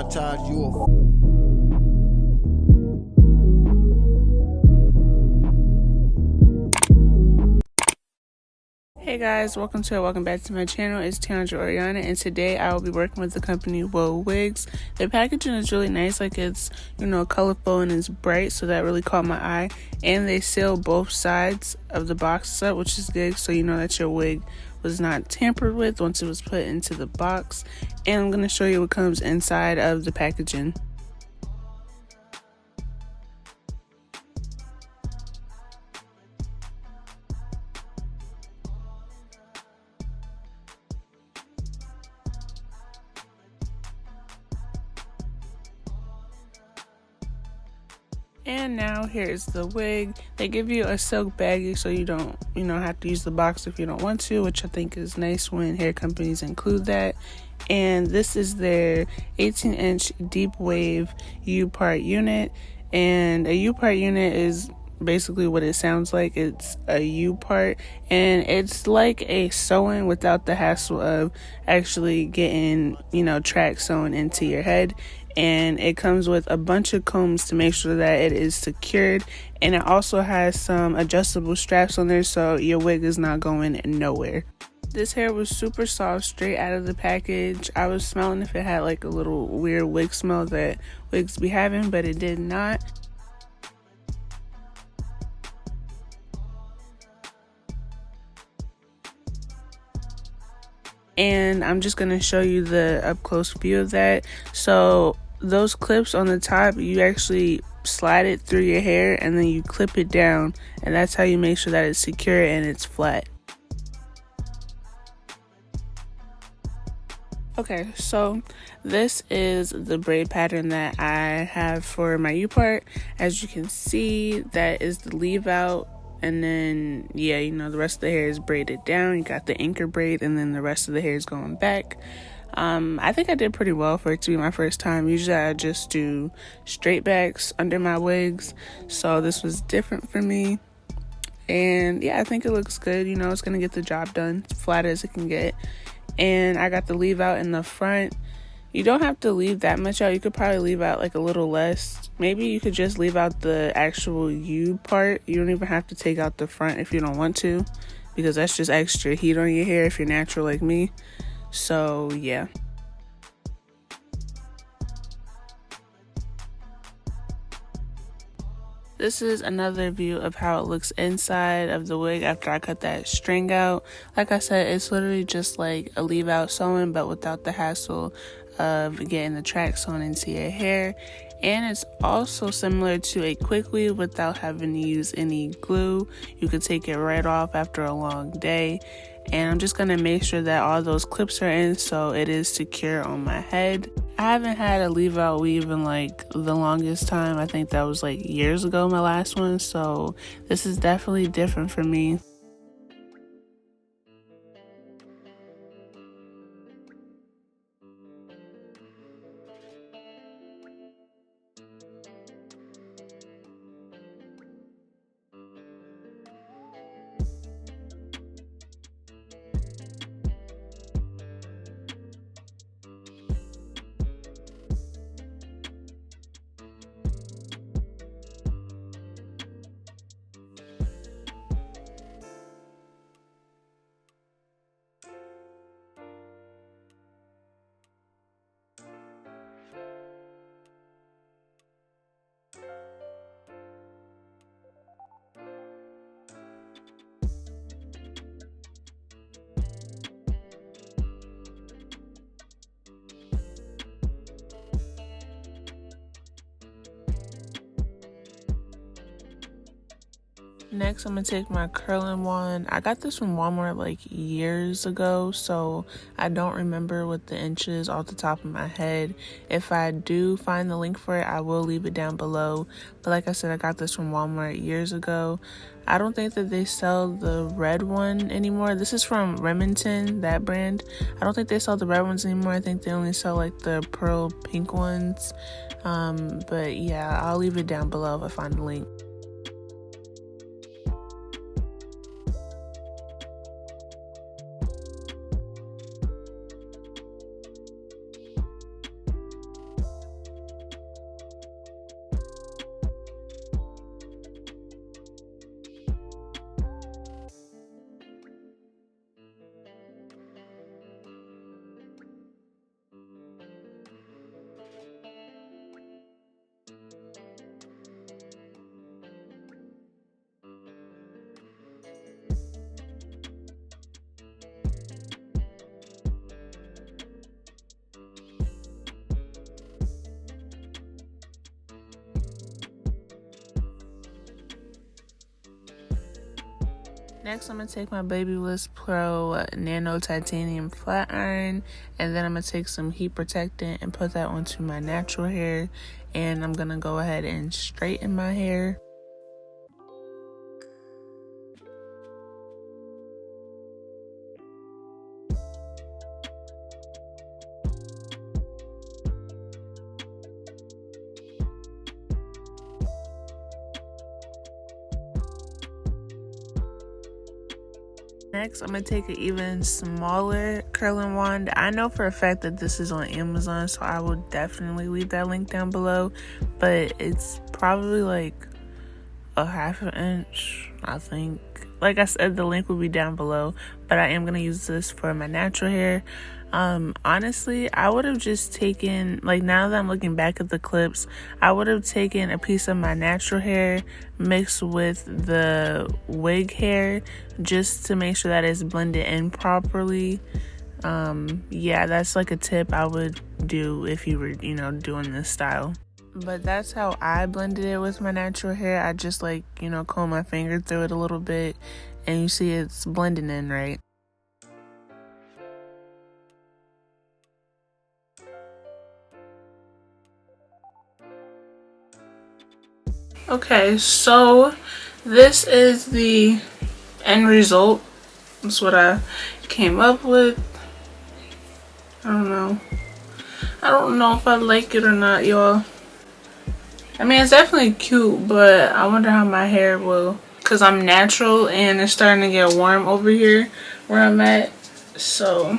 sabotage you. Hey guys, welcome back to my channel. It's Tiandra Oriana, and today I will be working with the company WOWIGS. Their packaging is really nice, like it's, colorful and it's bright, so that really caught my eye. And they seal both sides of the box up, which is good, so you know that your wig was not tampered with once it was put into the box. And I'm going to show you what comes inside of the packaging. And now here's the wig. They give you a silk baggie so you don't, have to use the box if you don't want to, which I think is nice when hair companies include that. And this is their 18-inch deep wave U-part unit. And a U-part unit is basically what it sounds like. It's a U-part, and it's like a sewing without the hassle of actually getting, track sewn into your head. And it comes with a bunch of combs to make sure that it is secured, and it also has some adjustable straps on there so your wig is not going nowhere. This hair was super soft straight out of the package. I was smelling if it had like a little weird wig smell that wigs be having, but it did not. And I'm just going to show you the up close view of that. So those clips on the top, you actually slide it through your hair and then you clip it down, and that's how you make sure that it's secure and it's flat. Okay, so this is the braid pattern that I have for my U-part. As you can see, that is the leave out. And then, the rest of the hair is braided down. You got the anchor braid, and then the rest of the hair is going back. I think I did pretty well for it to be my first time. Usually I just do straight backs under my wigs, so this was different for me. And I think it looks good. It's gonna get the job done, as flat as it can get. And I got the leave out in the front. You don't have to leave that much out. You could probably leave out like a little less. Maybe you could just leave out the actual U part. You don't even have to take out the front if you don't want to, because that's just extra heat on your hair if you're natural like me. So yeah. This is another view of how it looks inside of the wig after I cut that string out. Like I said, it's literally just like a leave out sewing, but without the hassle of getting the track sewn into your hair. And it's also similar to a quick weave without having to use any glue. You could take it right off after a long day. And I'm just going to make sure that all those clips are in so it is secure on my head. I haven't had a leave out weave in like the longest time. I think that was like years ago, my last one. So this is definitely different for me. Next, I'm gonna take my curling wand. I got this from Walmart like years ago, so I don't remember what the inches off the top of my head. If I do find the link for it, I will leave it down below. But like I said, I got this from Walmart years ago. I don't think that they sell the red one anymore. This is from Remington, that brand. I don't think they sell the red ones anymore. I think they only sell like the pearl pink ones. But yeah, I'll leave it down below if I find the link. Next, I'm going to take my Babyliss Pro Nano Titanium Flat Iron, and then I'm going to take some heat protectant and put that onto my natural hair, and I'm going to go ahead and straighten my hair. Next, I'm going to take an even smaller curling wand. I know for a fact that this is on Amazon, so I will definitely leave that link down below. But it's probably like a half an inch, I think. Like I said, the link will be down below. But I am going to use this for my natural hair. Honestly, I would have just taken, like, now that I'm looking back at the clips, I would have taken a piece of my natural hair mixed with the wig hair just to make sure that it's blended in properly. Yeah, that's like a tip I would do if you were, you know, doing this style. But that's how I blended it with my natural hair. I just, like, you know, comb my finger through it a little bit, and you see it's blending in right. Okay, so this is the end result. That's what I came up with. I don't know if I like it or not, y'all. I mean, it's definitely cute, but I wonder how my hair will, because I'm natural and it's starting to get warm over here where I'm at. So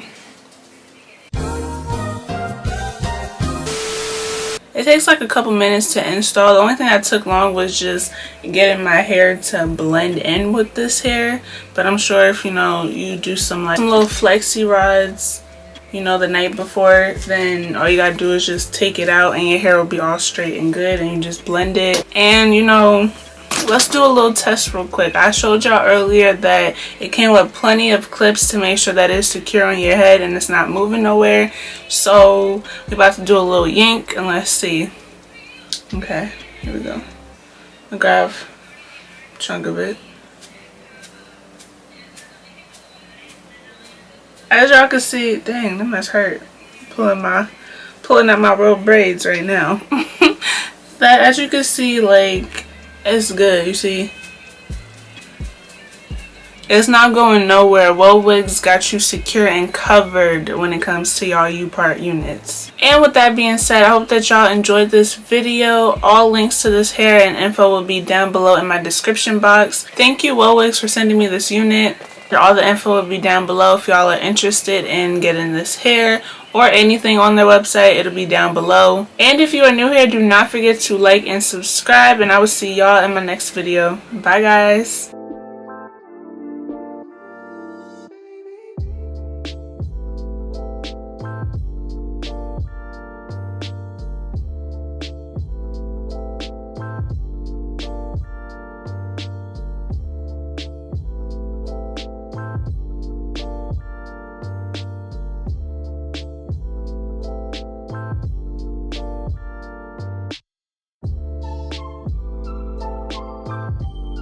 it takes like a couple minutes to install. The only thing that took long was just getting my hair to blend in with this hair. But I'm sure if, you know, you do some little flexi rods, you know, the night before, then all you gotta do is just take it out and your hair will be all straight and good, and you just blend it. And, you know, let's do a little test real quick. I showed y'all earlier that it came with plenty of clips to make sure that it's secure on your head and it's not moving nowhere. So we're about to do a little yank and let's see. Okay, here we go. I'll grab a chunk of it. As y'all can see, dang, that must hurt. Pulling out my real braids right now. That, as you can see, like, it's good, you see. It's not going nowhere. WOWIGS got you secure and covered when it comes to y'all U-part units. And with that being said, I hope that y'all enjoyed this video. All links to this hair and info will be down below in my description box. Thank you, WOWIGS, for sending me this unit. All the info will be down below if y'all are interested in getting this hair or anything on their website. It'll be down below. And if you are new here, do not forget to like and subscribe, and I will see y'all in my next video. Bye, guys.